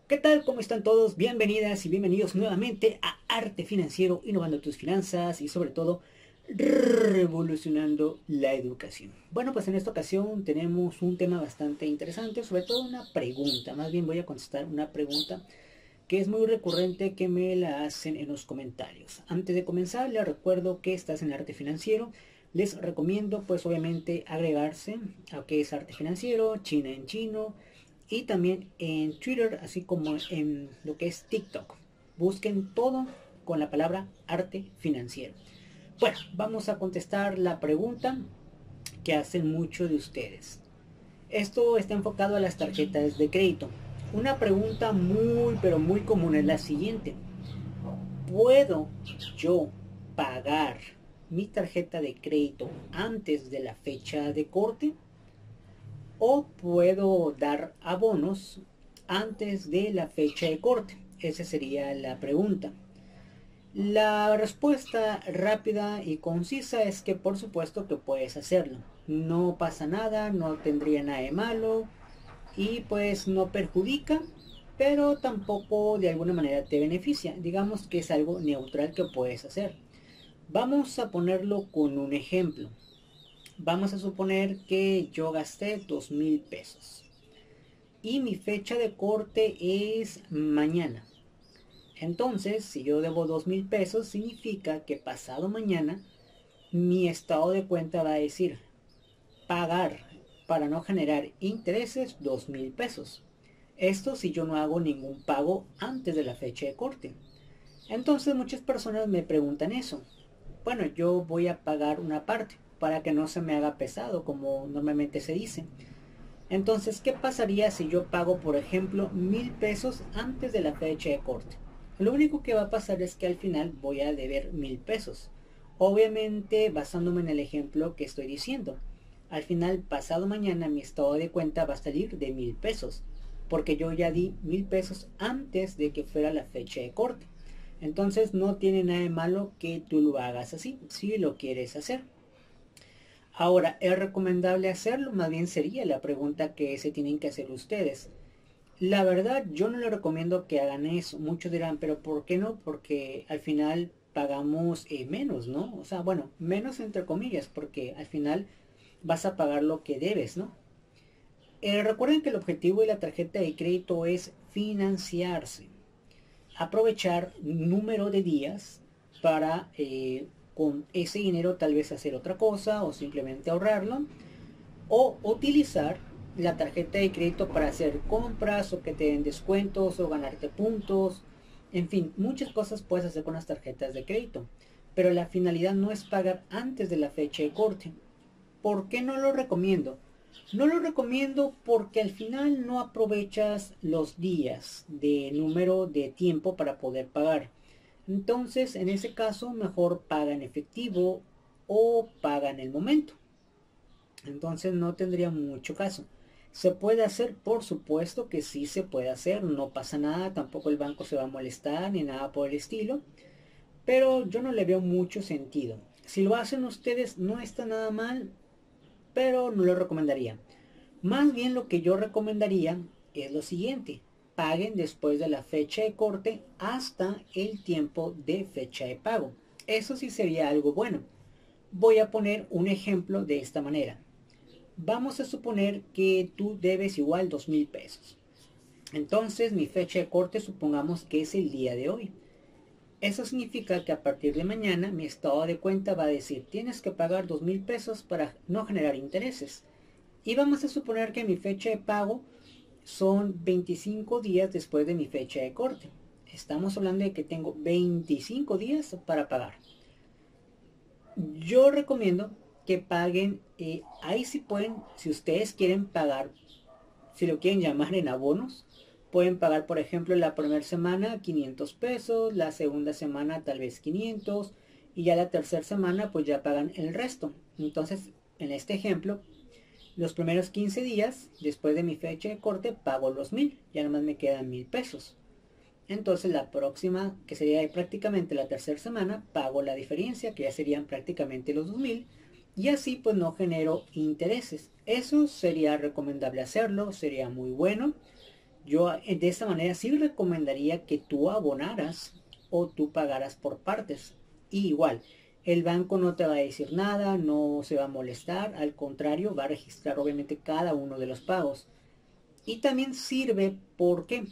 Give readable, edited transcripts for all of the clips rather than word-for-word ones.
¿Qué tal? ¿Cómo están todos? Bienvenidas y bienvenidos nuevamente a Arte Financiero, innovando tus finanzas y sobre todo revolucionando la educación. Bueno, pues en esta ocasión tenemos un tema bastante interesante, sobre todo una pregunta. Más bien voy a contestar una pregunta que es muy recurrente que me la hacen en los comentarios. Antes de comenzar, les recuerdo que estás en Arte Financiero. Les recomiendo pues obviamente agregarse a que es Arte Financiero, China en chino, y también en Twitter, así como en lo que es TikTok. Busquen todo con la palabra arte financiero. Bueno, vamos a contestar la pregunta que hacen muchos de ustedes. Esto está enfocado a las tarjetas de crédito. Una pregunta muy pero muy común es la siguiente. ¿Puedo yo pagar mi tarjeta de crédito antes de la fecha de corte? ¿O puedo dar abonos antes de la fecha de corte? Esa sería la pregunta. La respuesta rápida y concisa es que por supuesto que puedes hacerlo. No pasa nada, no tendría nada de malo y pues no perjudica, pero tampoco de alguna manera te beneficia. Digamos que es algo neutral que puedes hacer. Vamos a ponerlo con un ejemplo. Vamos a suponer que yo gasté 2,000 pesos y mi fecha de corte es mañana. Entonces, si yo debo 2,000 pesos, significa que pasado mañana mi estado de cuenta va a decir pagar para no generar intereses 2,000 pesos. Esto si yo no hago ningún pago antes de la fecha de corte. Entonces muchas personas me preguntan eso. Bueno, yo voy a pagar una parte para que no se me haga pesado, como normalmente se dice. Entonces, ¿qué pasaría si yo pago, por ejemplo, 1,000 pesos antes de la fecha de corte? Lo único que va a pasar es que al final voy a deber 1,000 pesos. Obviamente, basándome en el ejemplo que estoy diciendo. Al final, pasado mañana, mi estado de cuenta va a salir de 1,000 pesos. Porque yo ya di 1,000 pesos antes de que fuera la fecha de corte. Entonces, no tiene nada de malo que tú lo hagas así, si lo quieres hacer. Ahora, ¿es recomendable hacerlo? Más bien sería la pregunta que se tienen que hacer ustedes. La verdad, yo no les recomiendo que hagan eso. Muchos dirán, pero ¿por qué no? Porque al final pagamos menos, ¿no? O sea, bueno, menos entre comillas, porque al final vas a pagar lo que debes, ¿no? Recuerden que el objetivo de la tarjeta de crédito es financiarse, aprovechar número de días para con ese dinero tal vez hacer otra cosa o simplemente ahorrarlo, o utilizar la tarjeta de crédito para hacer compras o que te den descuentos o ganarte puntos. En fin, muchas cosas puedes hacer con las tarjetas de crédito, pero la finalidad no es pagar antes de la fecha de corte. ¿Por qué no lo recomiendo? No lo recomiendo porque al final no aprovechas los días de número de tiempo para poder pagar. Entonces, en ese caso, mejor paga en efectivo o paga en el momento. Entonces no tendría mucho caso. ¿Se puede hacer? Por supuesto que sí se puede hacer, no pasa nada, tampoco el banco se va a molestar ni nada por el estilo, pero yo no le veo mucho sentido. Si lo hacen ustedes no está nada mal, pero no lo recomendaría. Más bien lo que yo recomendaría es lo siguiente: paguen después de la fecha de corte hasta el tiempo de fecha de pago. Eso sí sería algo bueno. Voy a poner un ejemplo de esta manera. Vamos a suponer que tú debes igual 2,000 pesos. Entonces mi fecha de corte supongamos que es el día de hoy. Eso significa que a partir de mañana mi estado de cuenta va a decir tienes que pagar 2,000 pesos para no generar intereses. Y vamos a suponer que mi fecha de pago son 25 días después de mi fecha de corte. Estamos hablando de que tengo 25 días para pagar. Yo recomiendo que paguen, ahí sí pueden, si ustedes quieren pagar, si lo quieren llamar en abonos, pueden pagar por ejemplo la primera semana 500 pesos, la segunda semana tal vez 500 y ya la tercera semana pues ya pagan el resto. Entonces en este ejemplo, los primeros 15 días después de mi fecha de corte pago los 1,000, ya nomás me quedan 1,000 pesos. Entonces la próxima, que sería prácticamente la tercera semana, pago la diferencia, que ya serían prácticamente los 2,000, y así pues no genero intereses. Eso sería recomendable hacerlo, sería muy bueno. Yo de esta manera sí recomendaría que tú abonaras o tú pagaras por partes. Y igual, el banco no te va a decir nada, no se va a molestar, al contrario, va a registrar obviamente cada uno de los pagos. Y también sirve, ¿por qué?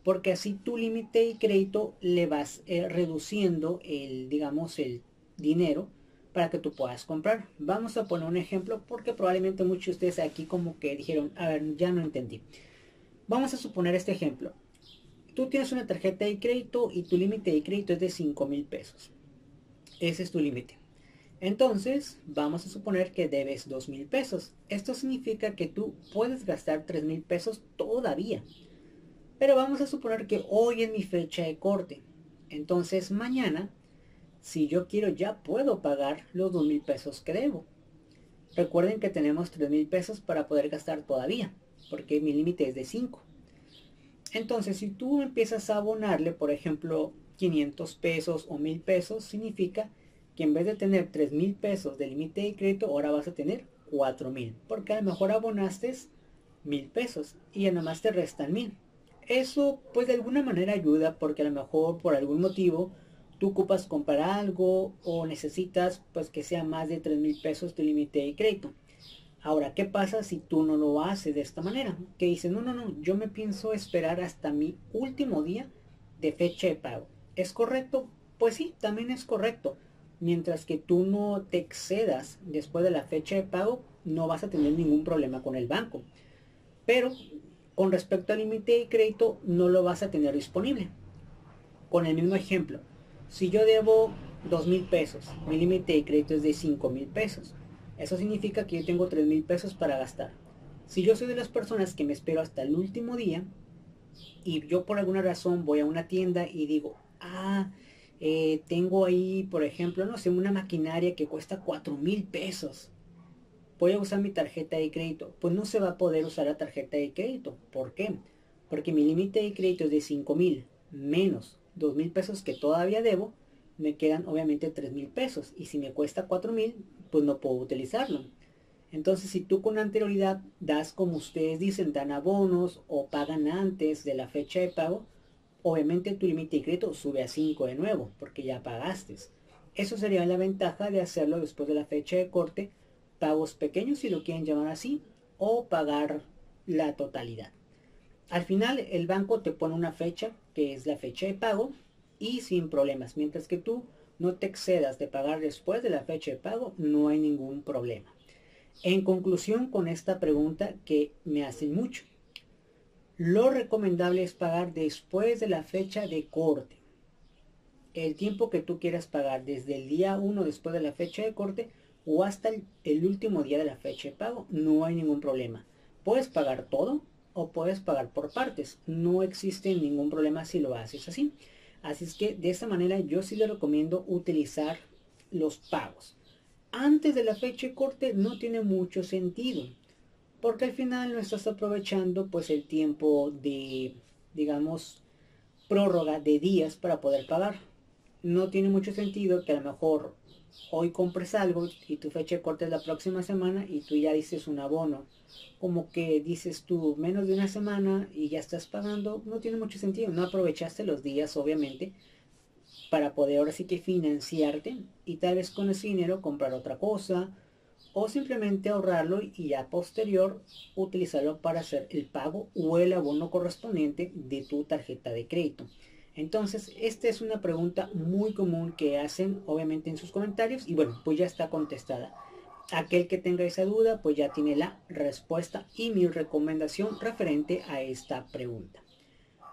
Porque así tu límite de crédito le vas reduciendo el, digamos, el dinero para que tú puedas comprar. Vamos a poner un ejemplo porque probablemente muchos de ustedes aquí como que dijeron, a ver, ya no entendí. Vamos a suponer este ejemplo. Tú tienes una tarjeta de crédito y tu límite de crédito es de 5,000 pesos. Ese es tu límite. Entonces, vamos a suponer que debes 2,000 pesos. Esto significa que tú puedes gastar 3,000 pesos todavía. Pero vamos a suponer que hoy es mi fecha de corte. Entonces, mañana, si yo quiero, ya puedo pagar los 2,000 pesos que debo. Recuerden que tenemos 3,000 pesos para poder gastar todavía, porque mi límite es de 5. Entonces, si tú empiezas a abonarle, por ejemplo, 500 pesos o 1,000 pesos, significa que en vez de tener 3,000 pesos de límite de crédito, ahora vas a tener 4,000, porque a lo mejor abonaste 1,000 pesos y ya nomás te restan 1,000. Eso pues de alguna manera ayuda porque a lo mejor por algún motivo tú ocupas comprar algo o necesitas pues que sea más de 3,000 pesos tu límite de crédito. Ahora, ¿qué pasa si tú no lo haces de esta manera? Que dices, no, no, no, yo me pienso esperar hasta mi último día de fecha de pago. ¿Es correcto? Pues sí, también es correcto. Mientras que tú no te excedas después de la fecha de pago, no vas a tener ningún problema con el banco. Pero con respecto al límite de crédito, no lo vas a tener disponible. Con el mismo ejemplo, si yo debo 2,000 pesos, mi límite de crédito es de 5,000 pesos. Eso significa que yo tengo 3,000 pesos para gastar. Si yo soy de las personas que me espero hasta el último día y yo por alguna razón voy a una tienda y digo, tengo ahí, por ejemplo, no sé, una maquinaria que cuesta 4,000 pesos. Voy a usar mi tarjeta de crédito. Pues no se va a poder usar la tarjeta de crédito. ¿Por qué? Porque mi límite de crédito es de 5,000 menos 2,000 pesos que todavía debo. Me quedan obviamente 3,000 pesos. Y si me cuesta 4,000, pues no puedo utilizarlo. Entonces, si tú con anterioridad das como ustedes dicen, dan abonos o pagan antes de la fecha de pago, obviamente tu límite de crédito sube a 5 de nuevo, porque ya pagaste. Eso sería la ventaja de hacerlo después de la fecha de corte, pagos pequeños si lo quieren llamar así, o pagar la totalidad. Al final el banco te pone una fecha, que es la fecha de pago, y sin problemas. Mientras que tú no te excedas de pagar después de la fecha de pago, no hay ningún problema. En conclusión con esta pregunta que me hacen mucho, lo recomendable es pagar después de la fecha de corte. El tiempo que tú quieras pagar, desde el día 1 después de la fecha de corte o hasta el último día de la fecha de pago, no hay ningún problema. Puedes pagar todo o puedes pagar por partes. No existe ningún problema si lo haces así. Así es que de esta manera yo sí le recomiendo utilizar los pagos. Antes de la fecha de corte no tiene mucho sentido, porque al final no estás aprovechando pues el tiempo de, digamos, prórroga de días para poder pagar. No tiene mucho sentido que a lo mejor hoy compres algo y tu fecha de corte es la próxima semana y tú ya dices un abono. Como que dices tú menos de una semana y ya estás pagando. No tiene mucho sentido. No aprovechaste los días obviamente para poder ahora sí que financiarte y tal vez con ese dinero comprar otra cosa o simplemente ahorrarlo y ya posterior utilizarlo para hacer el pago o el abono correspondiente de tu tarjeta de crédito. Entonces, esta es una pregunta muy común que hacen obviamente en sus comentarios y bueno, pues ya está contestada. Aquel que tenga esa duda, pues ya tiene la respuesta y mi recomendación referente a esta pregunta.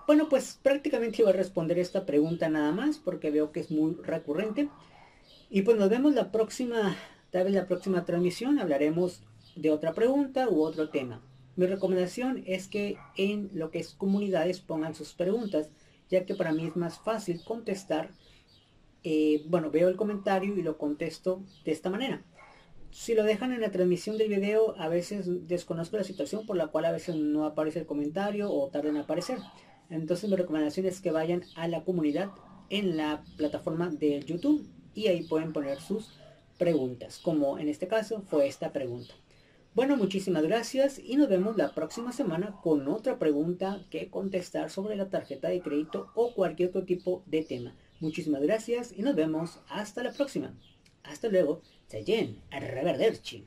Bueno, pues prácticamente iba a responder esta pregunta nada más porque veo que es muy recurrente. Y pues nos vemos la próxima, tal vez la próxima transmisión hablaremos de otra pregunta u otro tema. Mi recomendación es que en lo que es comunidades pongan sus preguntas, ya que para mí es más fácil contestar. Bueno, veo el comentario y lo contesto de esta manera. Si lo dejan en la transmisión del video, a veces desconozco la situación por la cual a veces no aparece el comentario o tarda en aparecer. Entonces mi recomendación es que vayan a la comunidad en la plataforma de YouTube y ahí pueden poner sus preguntas, como en este caso fue esta pregunta. Bueno, muchísimas gracias y nos vemos la próxima semana con otra pregunta que contestar sobre la tarjeta de crédito o cualquier otro tipo de tema. Muchísimas gracias y nos vemos hasta la próxima. Hasta luego. Zayen, arrivederci.